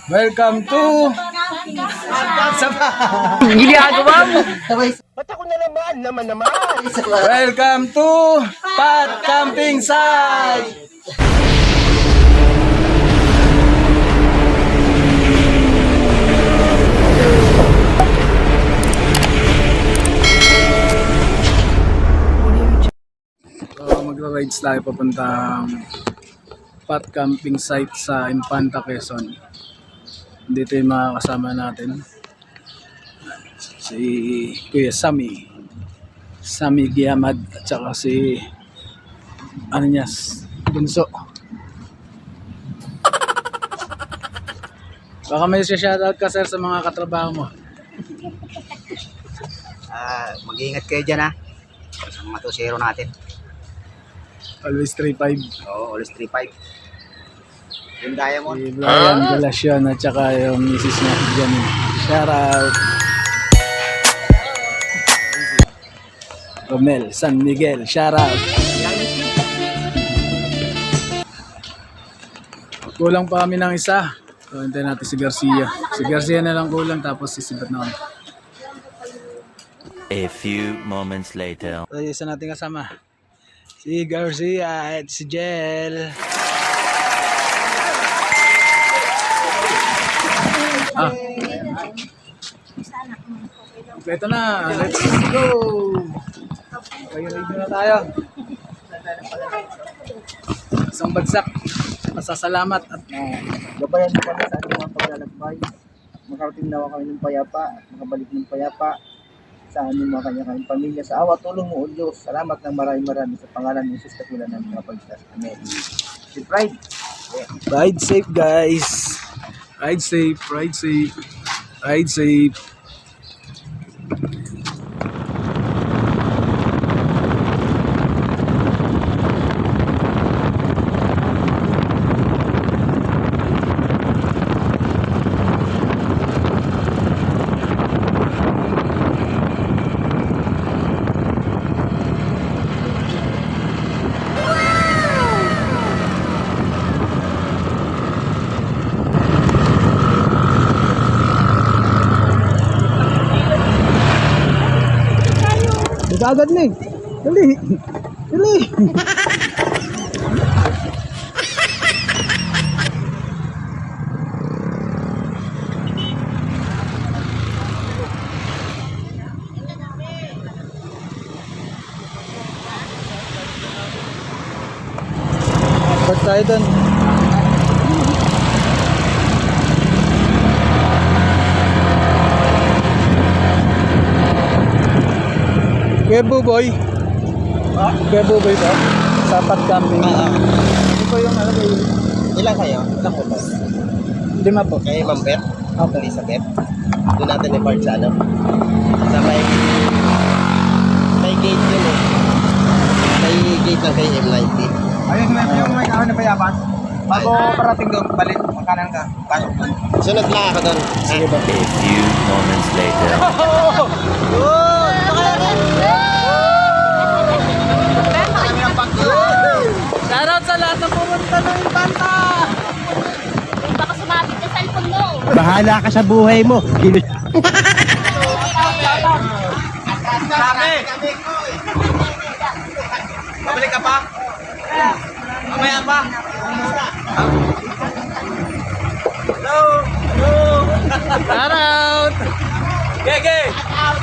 Welcome to Ginagawa mo. Ba't ako na naman? Welcome to Pat Camping Site. Magra-rides tayo papuntang Pat Camping Site sa Infanta, Quezon. Dito yung mga kasama natin. Si Kuya Sammy Giamad at saka si Bunso. Baka may shoutout ka, sir, sa mga katrabaho mo. Mag-iingat kayo dyan, ha. Sa mga tusero natin. Always 3-5. Oo, always 3-5. Yung Diamond. Si Brian Galacion at saka yung misis niya dyan. Shoutout. Romel San Miguel, shoutout. Kulang pa kami ng isa. So, hintayin natin si Garcia. Si Garcia na lang kulang, tapos sisibat na kami. A few moments later. So, isa natin kasama. Si Garcia at si Jel. Kompleto na. Let's go! Pag-ride na tayo. Isang bagsak. Masasalamat at Gabayan mo kami sa ating mga paglalakbay. Makarating nawa kami ng payapa, makabalik ng payapa sa aming mga kanya-kanyang pamilya. Sa awa, tulong mo, O Diyos. Salamat ng marami sa pangalan ng Jesus Katula ng mga pagkas. Amen. Si Pride. ride safe, guys. Ride safe, ride safe. Ride safe. Agad na eh. Dali. Dali. Ba't tayo doon? Kuya Buboy. Kuya Buboy ba? Sa Pat Camping. Ano po yung ano kayo? Ilan kayo? Ilan po ba? 5 po. Kay Ma'am Beth? Okay. Elizabeth? Doon natin i-park sa ano? Sa may gate yun eh. May gate lang kay M90. Ayun, yung may kahon na payapan. Bago parating doon, balik, makanan ka. Pasok doon. Sunod lang ako doon. Sige ba? A few moments later. Shoutout sa lahat ng pumunta ng Infanta! Baka sumabit sa cellphone mo. Bahala ka sa buhay mo. Kami! Babalik ka pa? Mamaya pa? Hello! Hello! Shoutout! Gege!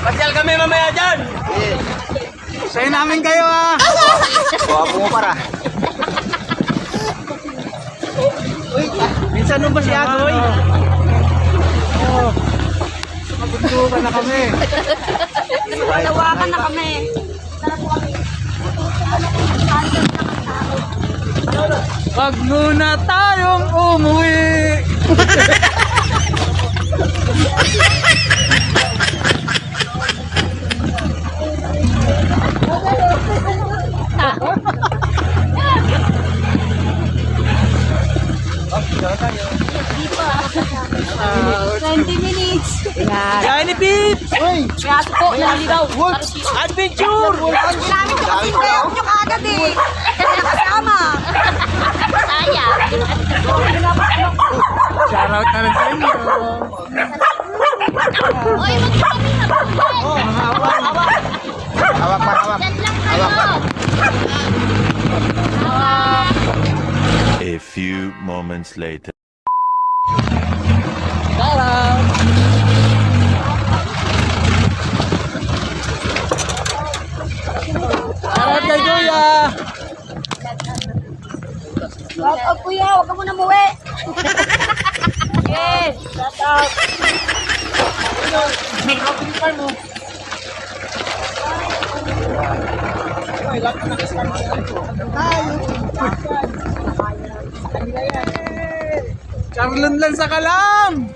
Pasyal kami mamaya dyan! Sa'yo namin kayo, ha! Guwapo mo para. Minsan nung ba siya, Agoy? Oo. Mabundukan na kami. Tawakan na kami. Wag muna tayong umuwi. Dito 20 minutes. Kaya ni Pip! Kaya po, naligaw. Adventure! Namin ko kasi kayo yung agad eh. Kasi nakasama. Sayang. Shoutout na lang sa inyo. Oy, magkakami na po. Hawak pa, hawak. Diyan lang kayo. A few moments later. Shoutout kay Kuya. Shout out kuya, huwag ka muna muwi. Yes, shout out. Charlon lang sa kalam.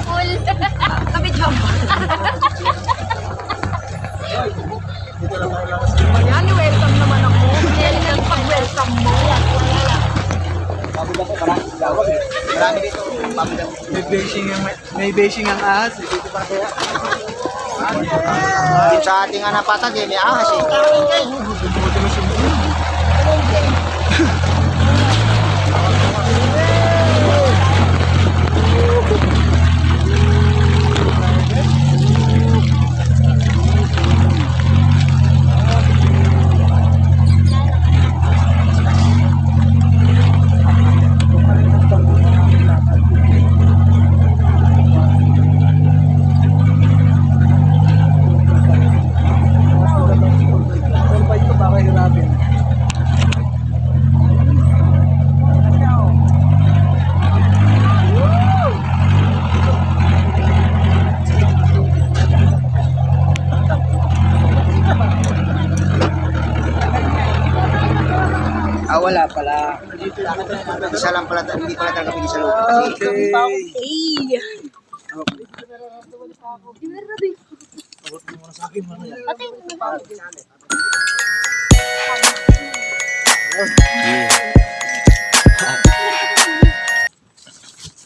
Full. Kami jump. Yan, welcome naman ako. Yan ang pag-welcome mo. Marami dito. May bashing ang ahas. Dito pa kaya. Dito sa ating anapatag eh, may ahas eh. Qualified ko ba kayo hirapin? Wala pala. Isa lang pala, hindi pala talaga pili sa loob. Kasi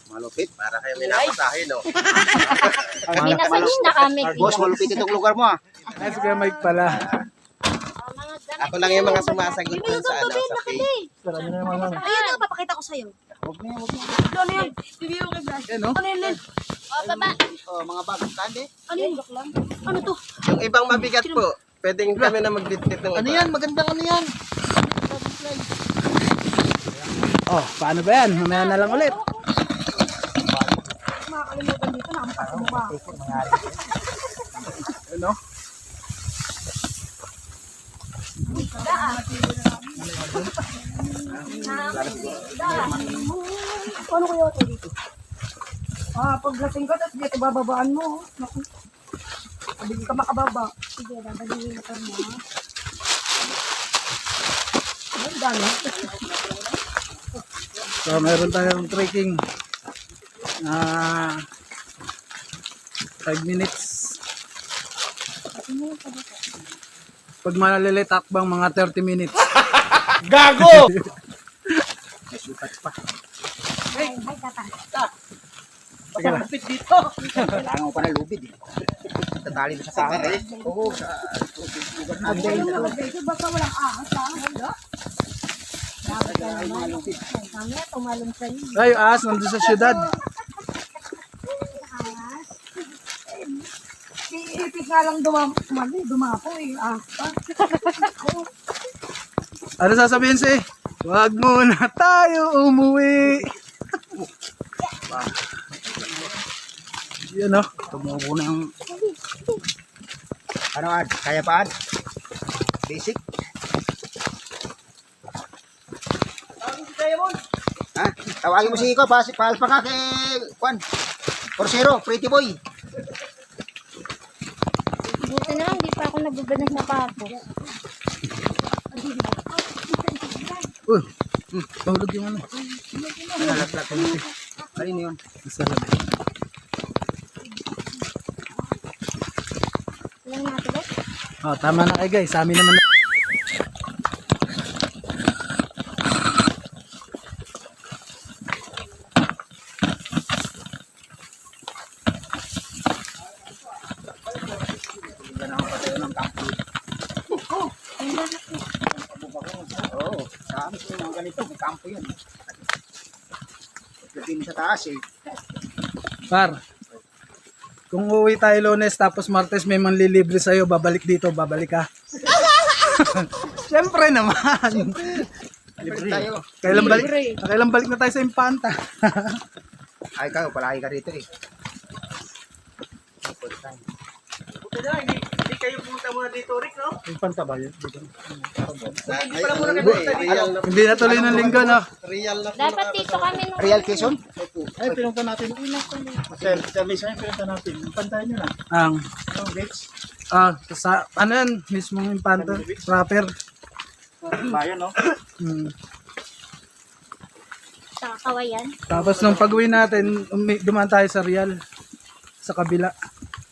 malupit, para kayo may napasahin, no? May message na kami. Boss, malupit itong lugar mo, ah. Nice ka Mike pala. Ako lang yung mga sumasagot dun sa ano, sa page. Sarami na naman ano. Ayun na, papakita ko sa'yo. Ano yan? Bibigyan ko kay Blas. Yan no? Ano yan, Len? O, baba. Oh, mga bagong kandi. Ano yan? Ano to? Yung ibang mabigat po, pwedeng kami na magbitbit ng Ano iba. yan? Magandang ano yan? Oh, paano ba yan? Mamaya na lang ulit. Makakalimutan dito na. Ang paso mo ba? Ano? Ano kaya ito dito? Pag lasing ka, tapos dito bababaan mo. Naku. Hindi ka makababa. Sige, babagin mo mo. Ang dami. So, meron tayong trekking. 5 minutes. Pag maliliit takbang mga 30 minutes. Gago! Malupit dito. Kailangan mo pa na lubid, eh. Tatali mo sa akin, eh. Oo, sa lugar natin. Baka walang ahas, ha? Mamaya, tumalon sa'yo. Ay, ahas, nandun sa syudad. Iipit nga lang dumapo eh. Ahas pa. Ano sasabihin si? Wag muna tayo umuwi. Yan o. Tumubo na yung... Ano, Ad? Kaya pa, Ad? Basic? Ha? Tawagin mo si Iko, paal pa ka kay Juan. Corsero, pretty boy. Buti na lang, di pa ako nagbubad ng sapato. Mahulog yung ano. Nalaglag ko nito. Alin yun? Isa lang. Lang natin, Oh, tama na kayo guys. Sa amin naman. Oo, sa amin yung mga ganito, may kampo yan. Pagdating mo sa taas eh. Par, kung uwi tayo Lunes tapos Martes may manlilibre sa'yo, babalik dito, babalik ka. Siyempre naman. Libre tayo. Kailan balik na tayo sa Impanta? Ay, kayo, palagi ka rito eh. Hindi kayo pumunta muna dito, Rick, no? Impanta ba yun? Hindi pala muna kayo pumunta dito. Hindi na tuloy ng linggo, no? Real na Dapat dito kami nung... Real Quezon? Ay, pinunta natin. Sa Lisa, pinunta natin. Impantahan nyo na. Ang beach? Sa, ano yan? Mismong Impanta. Proper. Bayan, no? Hmm. Sa Kawayan. Tapos nung pag-uwi natin, dumaan tayo sa Real. Sa kabila.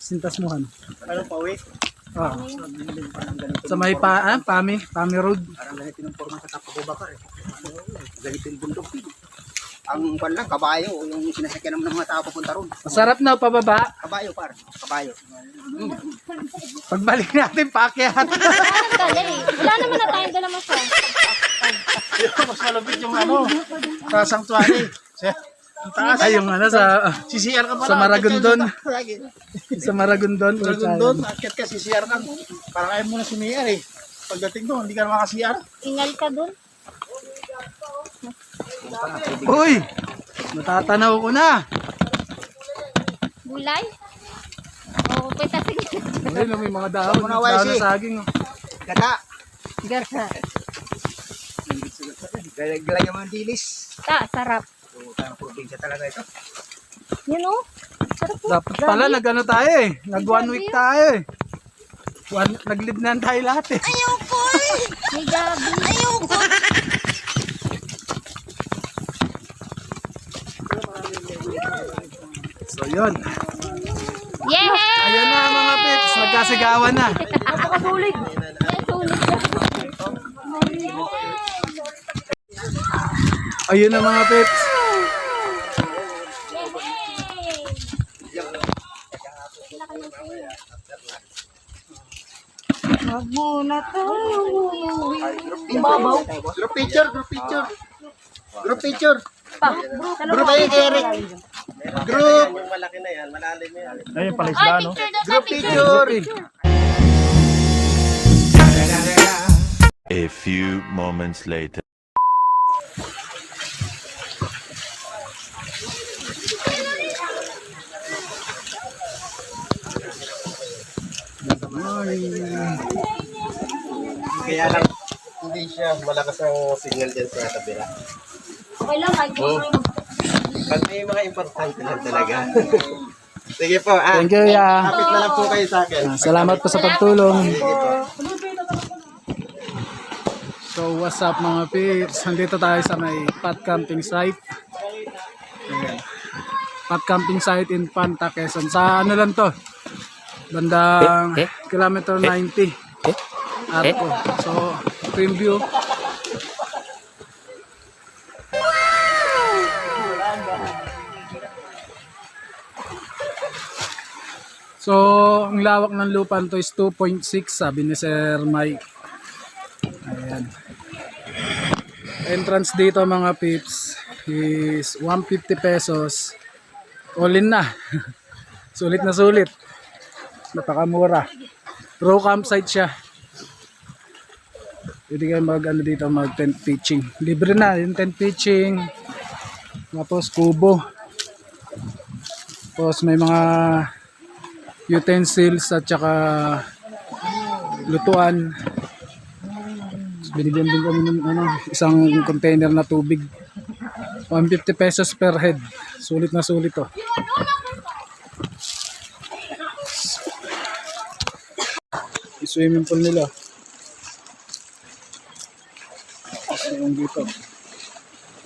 Sintasmuhan. Anong pauwi? Ah. Sa may Pami Road. Parang ganito yung forma sa Tapabubakar eh. Ganito yung bundok. Ang pan lang, kabayo, yung sinasakyan ng mga tao papunta ron. Masarap na pababa. Kabayo, par. Kabayo. Pagbalik natin, paakyat. Ang dali. Wala naman na tayong dala masyado. Mas malapit yung ano, sa sanctuary. Ay, yung ano sa CCR ka pala. sa Maragondon. Sa Maragondon. Maragondon, akit ka CCR ka. Parang ayaw mo na sumiyar eh. Pagdating doon, hindi ka na makasiyar. Ingal ka dun. Uy! Natatanaw ko na. Gulay. Oo, pwede sige. Ayun, may mga dahon. Muna, Dahon YC. na saging. Oh. Gata. Gasa. Galagay mo ang dilis. Sarap. So, parang probinsya talaga ito. Yun o. Sarap po. Dapat pala nag-ano tayo eh. Nag 1 week tayo eh. Naglibnan tayo lahat eh. May gabi. Ayoko. So yun. Yay! Ayan na mga pips. Nagkasigawan na. Napakasulig. Sulit ka. Ayun na mga pips. Wag muna tayo. Group picture, group picture. Group picture. Group ay Eric. Group. Yung malaki na yan, malalim yan. Ay, picture daw sa Group picture. picture. A few moments later. Kaya lang, hindi siya malakas ang signal dyan sa tabira. Okay lang, kahit Pag may mga importante lang talaga. Sige po, Thank you, ya. kapit na lang po kayo sa akin. Salamat po sa pagtulong. So what's up mga pips? Nandito tayo sa may pot camping site. Ayan. Pot camping site in Panta, Quezon. Sa ano lang to? Bandang kilometer 90. Arco. So, cream view. So, ang lawak ng lupa nito is 2.6 sabi ni Sir Mike. Ayan. Entrance dito mga pips is 150 pesos. All in na. Sulit na sulit. Napakamura. Row campsite siya. Pwede kayo dito mag tent pitching. Libre na yung tent pitching. Tapos kubo. Tapos may mga utensils at saka lutuan. Binigyan din kami ng isang container na tubig. 150 pesos per head. Sulit na sulit to. Swimming pool nila. Yung dito.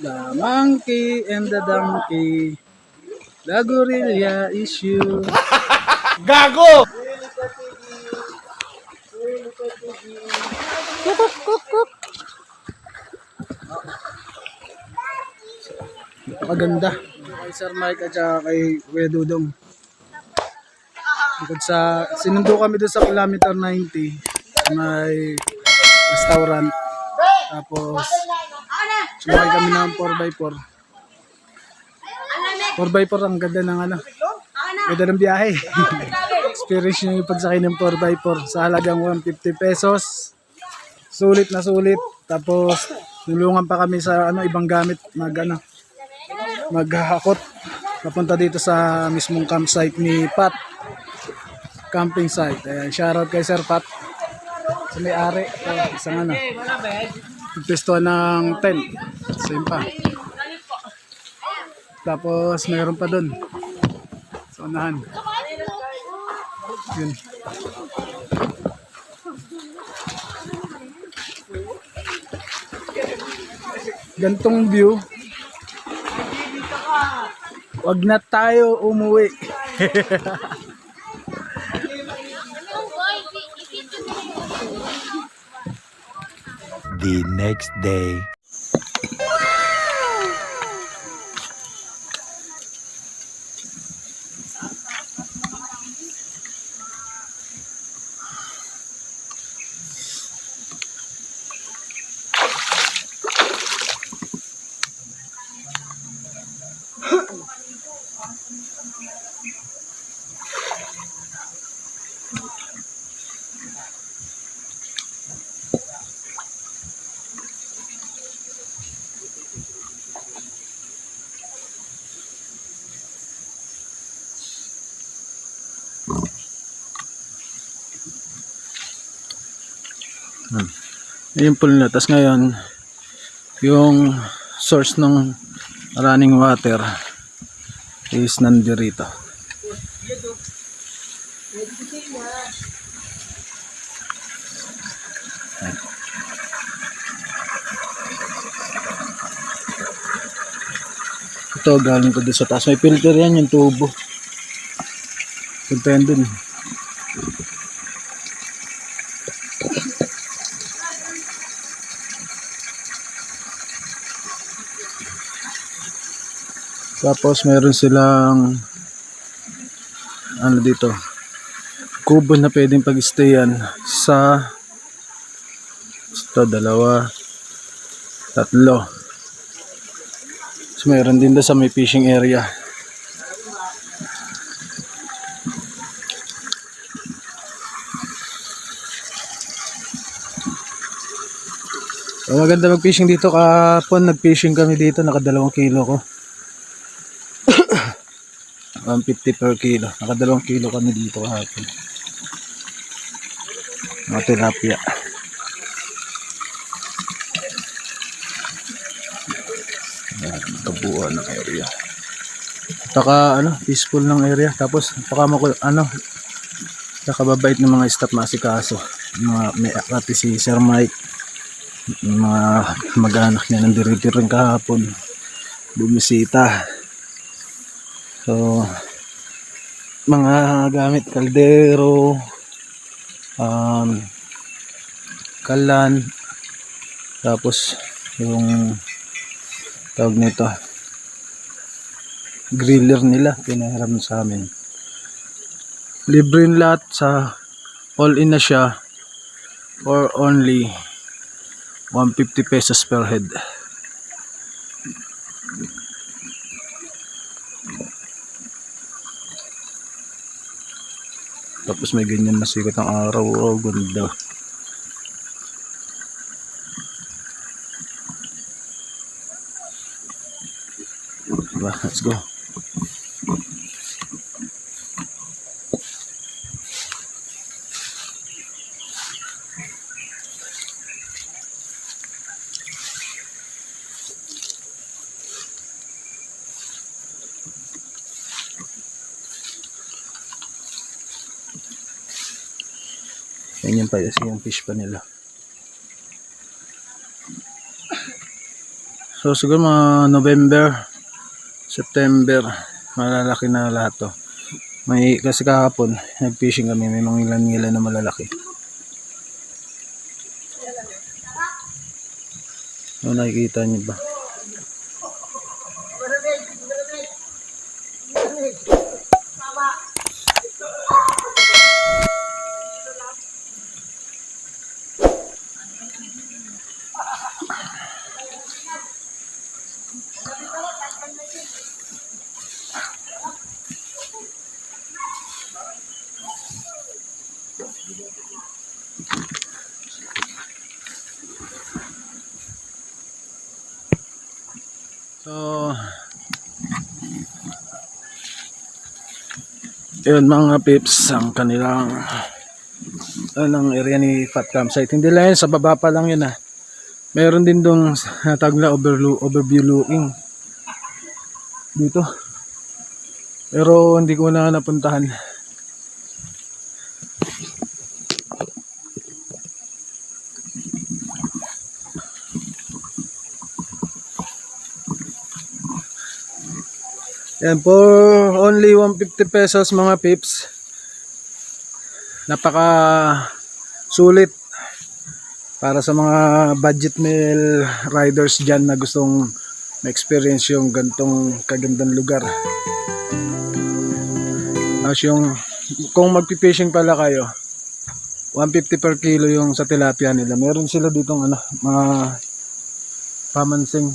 The monkey and the donkey. The gorilla issue. Gago! Kuk, kuk, kuk. Napakaganda. Kay Sir Mike at saka kay Kuya Dudong. Bukod sa, sinundo kami doon sa kilometer 90. May restaurant. Tapos, sumakay kami ng 4x4. 4x4 ang ganda ng ano. Ganda ng biyahe. Experience nyo yung pagsakay ng 4x4 sa halagang 150 pesos. Sulit na sulit. Tapos, nulungan pa kami sa ano ibang gamit maghahakot papunta dito sa mismong campsite ni Pat. Camping site. Ayan, shoutout kay Sir Pat. Sa may-ari. Isang ano. Pisto ng tent. Same pa. Tapos mayroon pa doon. Sa unahan. Yun. Gantong view. Wag na tayo umuwi. The next day. Yung pool na. Tapos ngayon, yung source ng running water is nandirito. Ito, galing ko doon sa taas. May filter yan, yung tubo. Punta yan dun. Tapos meron silang ano dito, kubo na pwedeng pag-stayan sa ito, 2, 3. So meron din doon sa may fishing area. So, maganda mag-fishing dito. Kahapon nag-fishing kami dito, naka 2 kilo ko. 150 per kilo. Naka 2 kilo kami dito kahapon. Mga tilapia. Kabuuan ng area. Saka peaceful ng area. Tapos nakababait ng mga staff masikaso. May pati si Sir Mike. Mga mag-anak niya nandirito rin kahapon. Bumisita. So, mga gamit, kaldero, kalan, tapos yung tawag nito, griller nila, pinahiram sa amin. Libre yung lahat, sa all in na siya for only 150 pesos per head. Tapos may ganyan na sikat ang araw. Oh, ganda. Diba? Let's go. Yan yung pala yung fish pa nila. So siguro mga November, September, malalaki na lahat to. May kasi kahapon nag-fishing kami, may mga ilan na malalaki. Ano nakikita niyo ba? So, yun mga pips, ang kanilang anong area ni Pat Campsite. Hindi lang yun, sa baba pa lang yun ah. Meron din dong tawag na overview looking dito. Pero hindi ko na napuntahan. Yan, for only 150 pesos mga pips. Napaka sulit para sa mga budget meal riders dyan na gustong ma-experience yung gantong kagandang lugar. Tapos yung kung magpipishing pala kayo, 150 per kilo yung sa tilapia nila. Meron sila ditong ano, mga pamansing.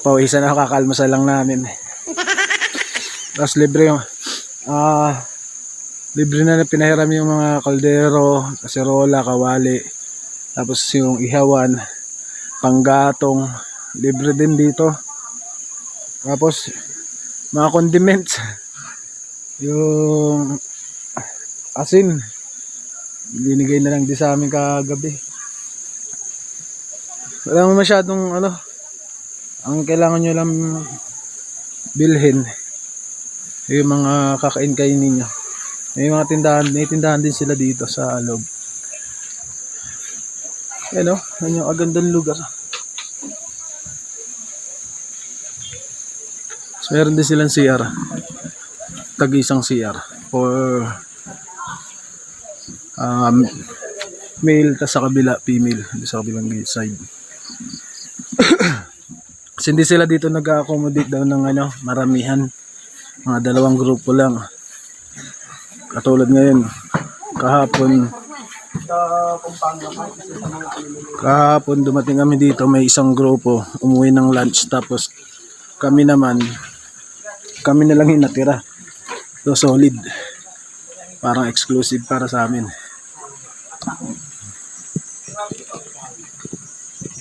Pawisan na, kakalmasa lang namin. Tapos libre yung libre na pinahiram yung mga kaldero, kaserola, kawali. Tapos yung ihawan, panggatong, libre din dito. Tapos mga condiments, yung asin, binigay na lang din sa amin kagabi. Wala mo masyadong ano, ang kailangan nyo lang bilhin yung mga kakain-kainin nyo. May mga tindahan, may tindahan din sila dito sa loob. Ayan o, yan yung agandang lugar. So, meron din silang CR. Tag-isang CR for male, tas sa kabila female, sa kabilang side. Kasi hindi sila dito nag-accommodate daw ng ano, maramihan. Mga 2 grupo lang. Katulad ngayon, kahapon dumating kami dito, may isang grupo umuwi ng lunch, tapos kami naman, kami na lang yung natira. So solid, parang exclusive para sa amin.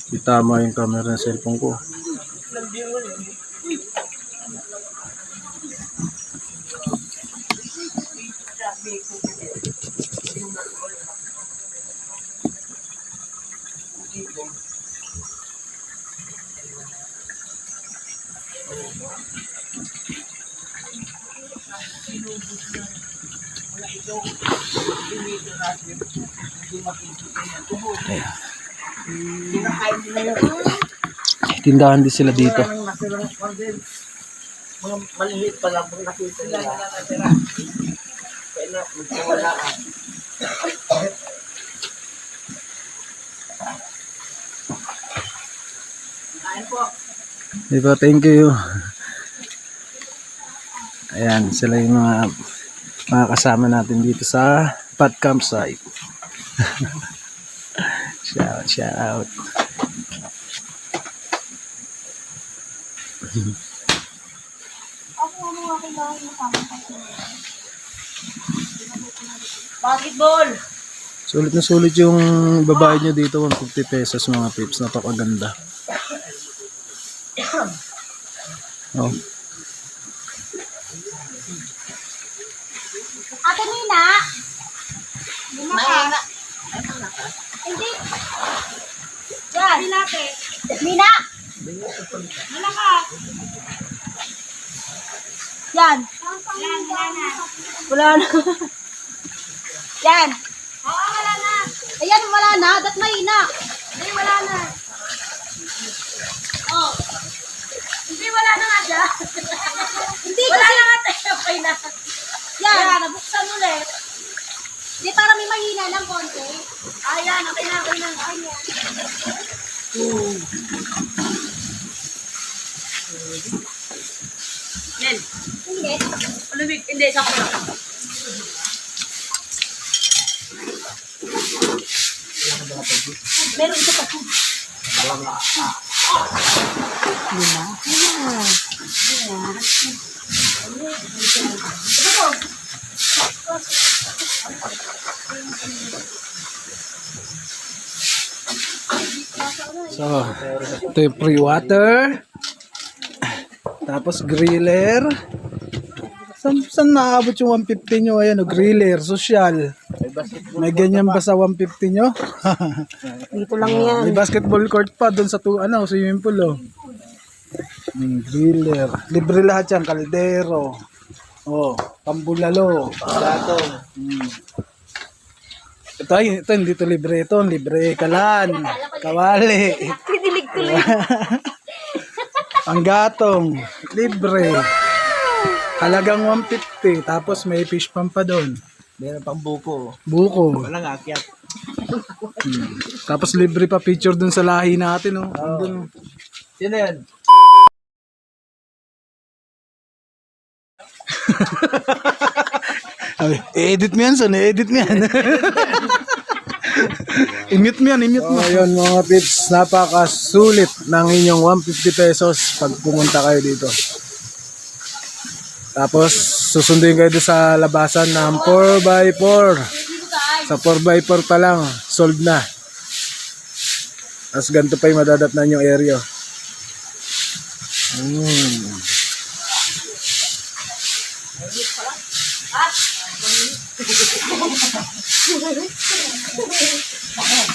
Itama yung camera ng cellphone ko. Tindahan din sila dito. Mga maliliit pa lang kung nakita nila. Kaya na, magkawalaan. Ayun po. Diba, thank you. Ayan, sila yung mga kasama natin dito sa Pat Campsite. Shout. Basketball! Sulit na sulit yung babae nyo dito, 150 pesos mga pips. Napakaganda. Oh. Ate Nina! Nina ka? Hindi. Yan. Nina! Nina ka? Yan. Wala na. Yan. Oo, wala na. Ayan, wala na. Dat mahina. Hindi, wala na. Oh. Hindi, wala na nga siya. Hindi, wala kasi... na nga tayo. Okay na. Yan. Yan, nabuksan ulit. Hindi, para may mahina ng konti. Ayan, okay na, okay na. Ayan. Nen. Hindi. Malamig. Hindi, sakto lang. Meron ito pa. So, ito yung pre-water. Tapos griller. Saan naabot yung 150 nyo? Ayan o, griller, social. May ganyan ba sa 150 nyo? Dito lang yan. May basketball court pa doon sa swimming pool oh. Griller. Libre lahat yan, kaldero. Oh, pambulalo. Gatong. Ito hindi to libre ito. Libre kalan. Kawali. Kinilig tuloy. Ang gatong. Libre. Halagang 150. Tapos may fish pan pa doon. Meron pang buko. Buko. Walang akyat. Tapos libre pa picture doon sa lahi natin. Oh. Andun. Sino yan? Edit mo yan, son. Edit mo yan. I-mute mo yan, i-mute mo. So, yun mga pips, napakasulit ng inyong 150 pesos pag pumunta kayo dito. Tapos, susunduin kayo doon sa labasan ng 4x4. Sa 4x4 pa lang, sold na. Tapos ganito pa yung madadatnan yung area.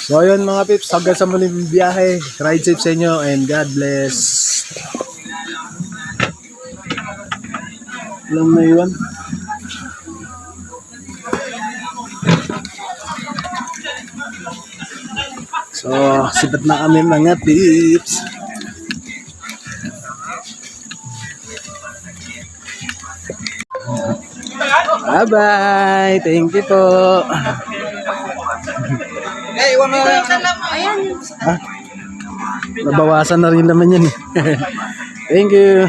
So ayun mga pips, hanggang sa muling biyahe. Ride safe sa inyo and God bless. Alam na yun. So, sipat na kami mga pips. Bye-bye. Thank you po. Eh, iwan mo yan. Ha? Nabawasan na rin naman yan. Thank you.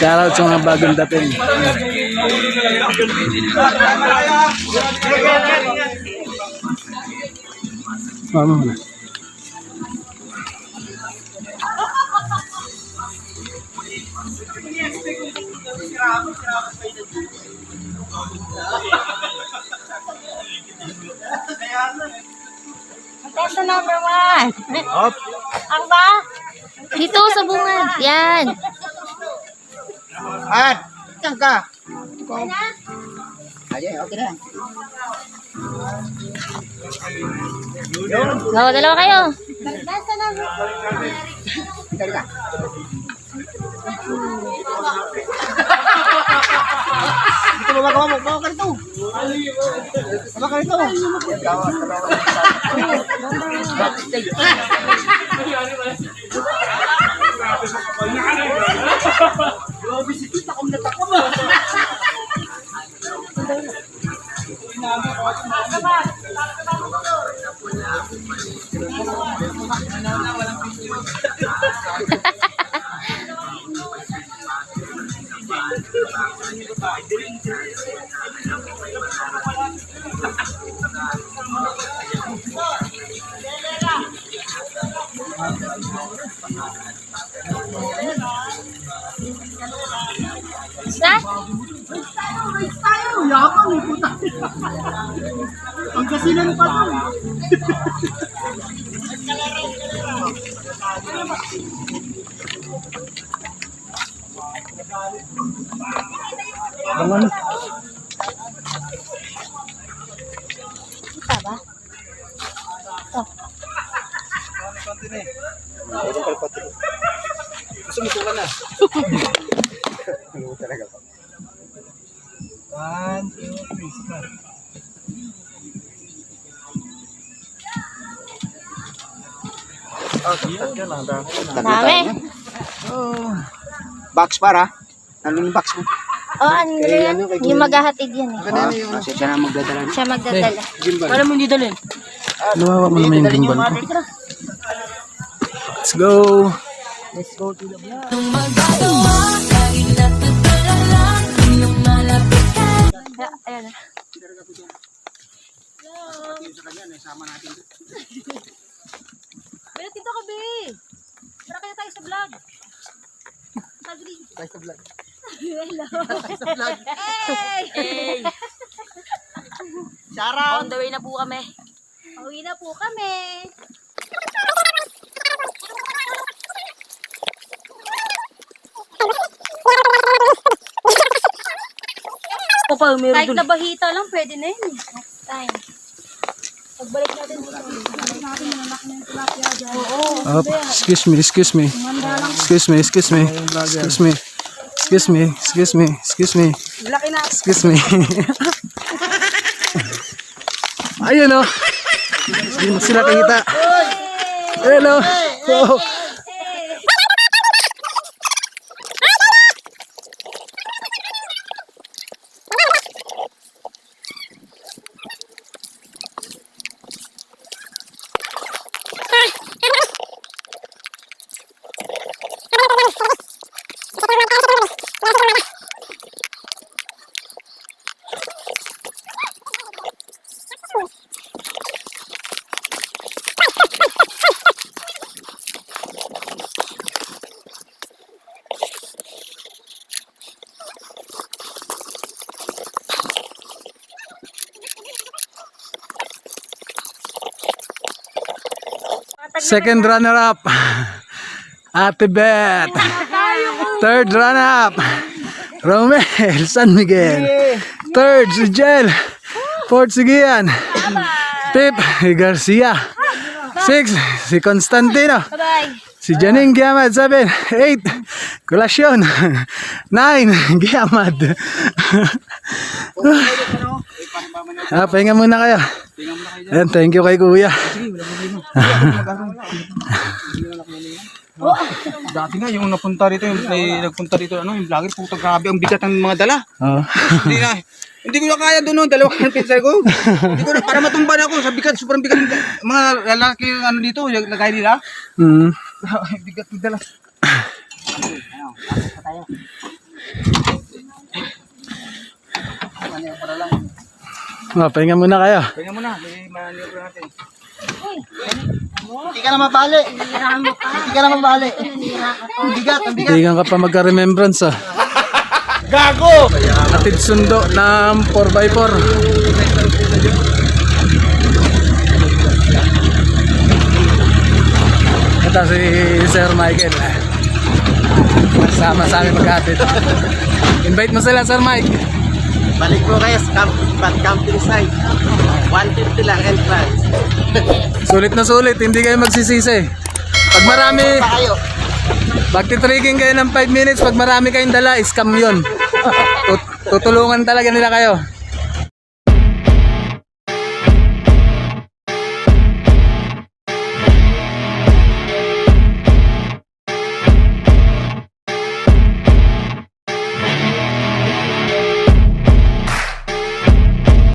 Shoutout sa mga bagong dating. Mama na. Contestant number 1. Ang ba? Dito sa bungad. Yan. At, saan ka? Okay na? Ayun, okay na. No, dalawa kayo. Dali ka. Ito bawa mo, bawa ka rito. Bawa ka rito. Isa? Ang kasinan pa to. Bangan. Isa ba? Gusto mo tukan na? Talaga pa. 1, 2, 3, start. Oh, start ka na. Dami. Box para. Ano yung box mo? ano yan? Yung maghahatid yan eh. Kasi siya na magdadala. Siya magdadala. Wala mo hindi dalhin. Lumawa mo naman yung gimbal ko. Let's go! Let's go to the vlog. Ayan. Pero dito ka, be. Tara kaya tayo sa vlog. Sagri. Tayo sa vlog. Hello. Sa vlog. Hey! Shoutout! On the way na po kami. Uwi na po kami. Papa, meron Kahit dun. na bahita lang, pwede na yun eh. Next time. Pagbalik natin dito. Pagbalik natin, mananak na yung tilapia dyan. Oo. Excuse me, excuse me. Excuse me, excuse me. Excuse me. Excuse me, excuse me, excuse me. Laki na. Excuse me. Ayun o. Hindi mo sila kita. Hello. Oh. Second runner-up, Ate Beth. Third runner-up, Romel San Miguel. Third, si Jel. Fourth, si Gian. Fifth, si Garcia. Sixth, si Constantino. Bye-bye. Si Janine Giamad. 7, 8, Colasyon. 9, Giamad. Pahinga muna kayo. Ayan, thank you kay Kuya. Dati nga, yung napunta rito, yung nagpunta rito, yung vlogger, puto grabe, ang bigat ng mga dala. Oh. Hindi ko na kaya doon, dalawa ng pinsel ko. Hindi ko na, para matumban ako, sa bigat, sobrang bigat ng mga lalaki yung dito, yung lagay nila. Mm. Bigat ng dala. Pahinga muna kayo. Tingnan mo na, may manyo ko natin. Hindi ka na mabali. Hindi ka na mabali. Ang bigat, ang bigat. Tingnan ka pa magka-remembrance ah. Gago! Atid sundo ng 4x4. Ito si Sir Michael. Sama sa amin maghatid. Invite mo sila, Sir Mike. Balik po kayo sa camping site. 150 lang entrance. Sulit na sulit, hindi kayo magsisisi. Pag marami, Kayo. magtitricking kayo ng 5 minutes, pag marami kayong dala, scam yun. Tutulungan talaga nila kayo.